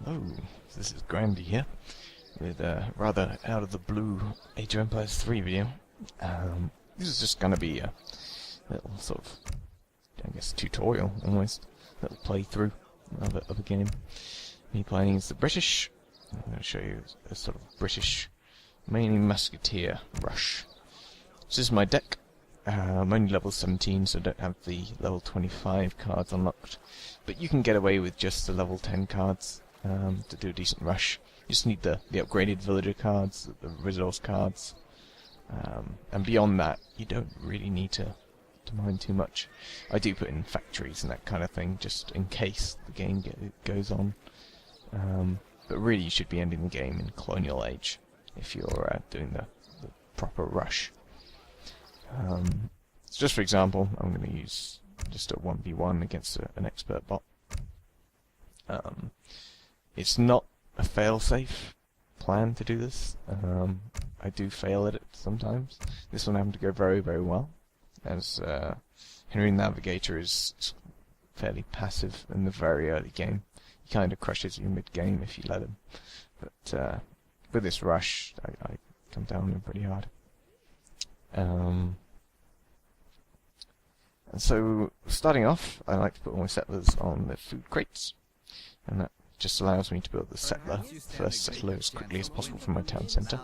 Hello, this is Grandy here, with a rather out of the blue Age of Empires 3 video. This is just going to be a little sort of, I guess, tutorial almost, little playthrough of a game. Me playing as the British. I'm going to show you a sort of British, mainly musketeer rush. This is my deck. I'm only level 17, so I don't have the level 25 cards unlocked, but you can get away with just the level 10 cards to do a decent rush. You just need the upgraded villager cards, the resource cards, and beyond that, you don't really need to mine too much. I do put in factories and that kind of thing, just in case the game goes on. But really, you should be ending the game in Colonial Age if you're doing the proper rush. So just for example, I'm going to use just a 1v1 against an expert bot. It's not a fail-safe plan to do this. I do fail at it sometimes. This one happened to go very, very well, as Henry Navigator is fairly passive in the very early game. He kind of crushes you mid-game if you let him. But with this rush, I come down on him pretty hard. And so, starting off, I like to put all my settlers on the food crates, and that just allows me to build the first settler as quickly as possible from my town centre.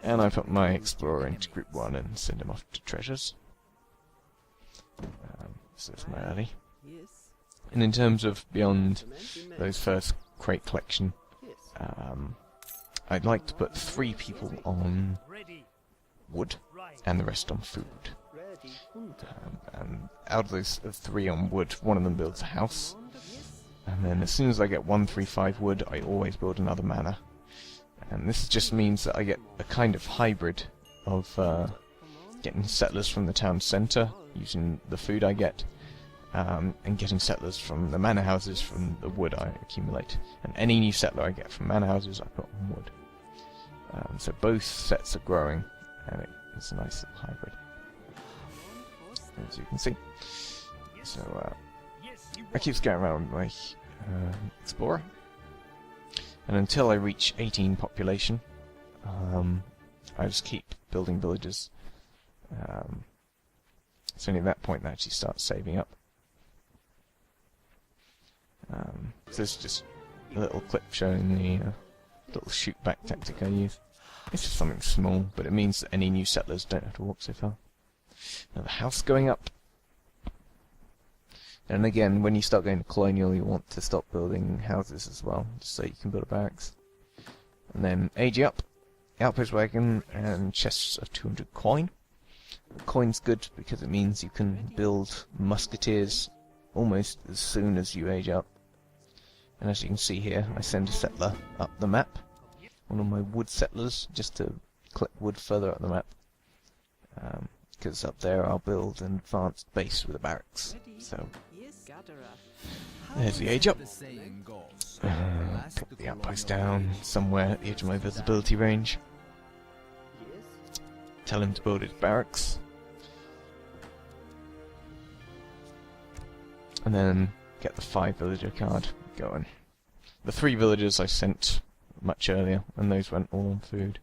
And I put my explorer into group 1 and send him off to treasures. So that's my early. And in terms of beyond those first crate collection, I'd like to put 3 people on wood and the rest on food. And out of those 3 on wood, one of them builds a house, and then as soon as I get 135 wood, I always build another manor. And this just means that I get a kind of hybrid of getting settlers from the town centre using the food I get, and getting settlers from the manor houses from the wood I accumulate. And any new settler I get from manor houses I put on wood. So both sets are growing, and it's a nice little hybrid, as you can see. So I keep going around with my explorer, and until I reach 18 population, I just keep building villages. It's only at that point that I actually start saving up. So this is just a little clip showing the little shoot back tactic I use. It's just something small, but it means that any new settlers don't have to walk so far. Now the house going up. And again, when you start going to colonial, you want to stop building houses as well, just so you can build a barracks. And then age up, outpost wagon, and chests of 200 coin. Coin's good because it means you can build musketeers almost as soon as you age up. And as you can see here, I send a settler up the map, one of my wood settlers, just to collect wood further up the map. Because up there I'll build an advanced base with a barracks. So there's the age up. Put the outpost down somewhere at the edge of my visibility range. Tell him to build his barracks. And then get the 5 villager card going. The 3 villagers I sent much earlier, and those went all on food.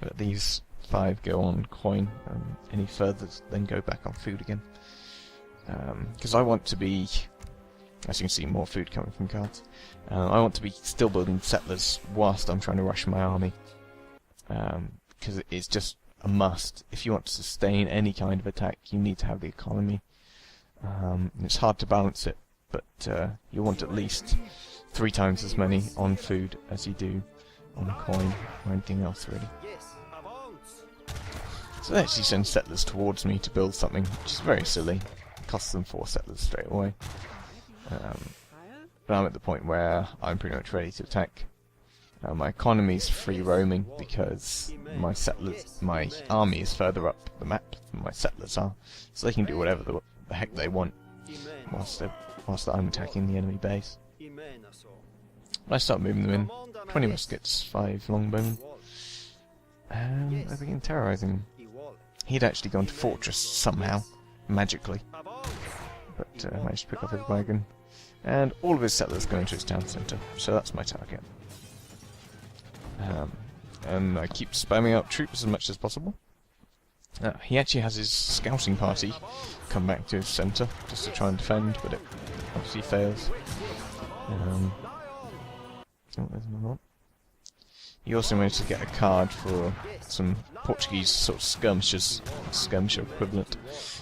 But these 5 go on coin, and any further then go back on food again. Because I want to be, as you can see, more food coming from cards. I want to be still building settlers whilst I'm trying to rush my army. Because it's just a must. If you want to sustain any kind of attack, you need to have the economy. It's hard to balance it, but you want at least 3 times as many on food as you do on coin or anything else, really. So they actually send settlers towards me to build something, which is very silly. It costs them 4 settlers straight away. But I'm at the point where I'm pretty much ready to attack. My economy's free roaming because my army is further up the map than my settlers are, so they can do whatever the heck they want whilst I'm attacking the enemy base. I start moving them in. 20 muskets, 5 longbowmen, and I begin terrorizing him. He'd actually gone to fortress somehow, magically, but I managed to pick up his wagon, and all of his settlers go into his town centre, so that's my target. And I keep spamming out troops as much as possible. He actually has his scouting party come back to his centre just to try and defend, but it obviously fails. Oh, there's another one. He also managed to get a card for some Portuguese sort of skirmishers, skirmisher equivalent,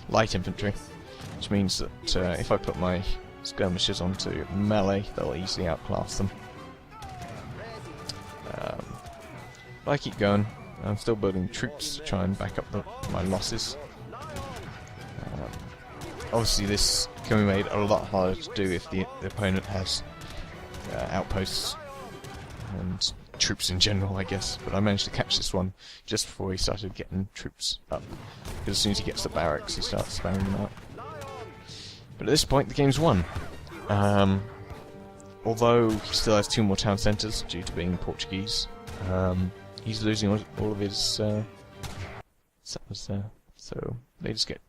light infantry, which means that if I put my skirmishers onto melee, they'll easily outclass them. But I keep going. I'm still building troops to try and back up my losses. Obviously this can be made a lot harder to do if the opponent has outposts and troops in general, I guess. But I managed to catch this one just before he started getting troops up. Because as soon as he gets the barracks, he starts spamming them out. But at this point, the game's won. Although he still has 2 more town centres due to being Portuguese. He's losing all of his settlers there, so they just get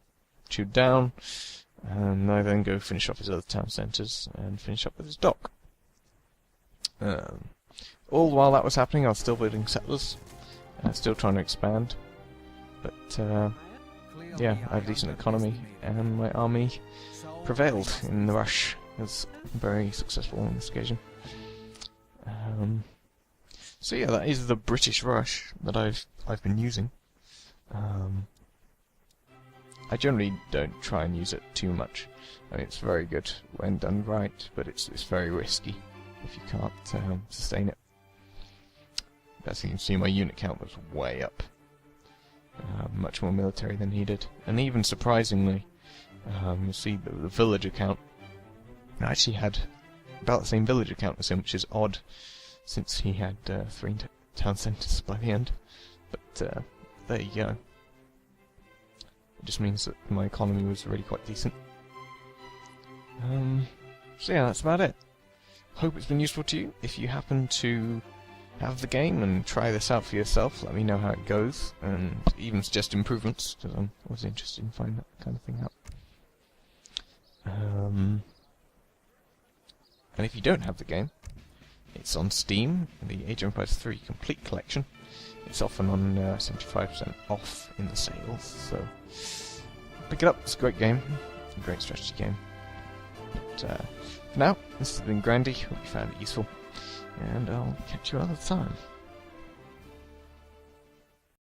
chewed down, and I then go finish off his other town centres and finish up with his dock. All while that was happening, I was still building settlers, still trying to expand, but yeah, I had a decent economy, and my army prevailed in the rush. It was very successful on this occasion. So yeah, that is the British rush that I've been using. I generally don't try and use it too much. I mean, it's very good when done right, but it's very risky if you can't sustain it. As you can see, my unit count was way up. Much more military than he did. And even surprisingly, you'll see the villager count. I actually had about the same villager count as him, which is odd, since he had 3 town centres by the end. But there you go. It just means that my economy was really quite decent. So yeah, that's about it. Hope it's been useful to you. If you happen to have the game and try this out for yourself, let me know how it goes, and even suggest improvements, because I'm always interested in finding that kind of thing out. And if you don't have the game, it's on Steam, the Age of Empires 3 Complete Collection. It's often on 75% off in the sales, so pick it up. It's a great game, a great strategy game. But for now, this has been Grandy. Hope you found it useful, and I'll catch you another time.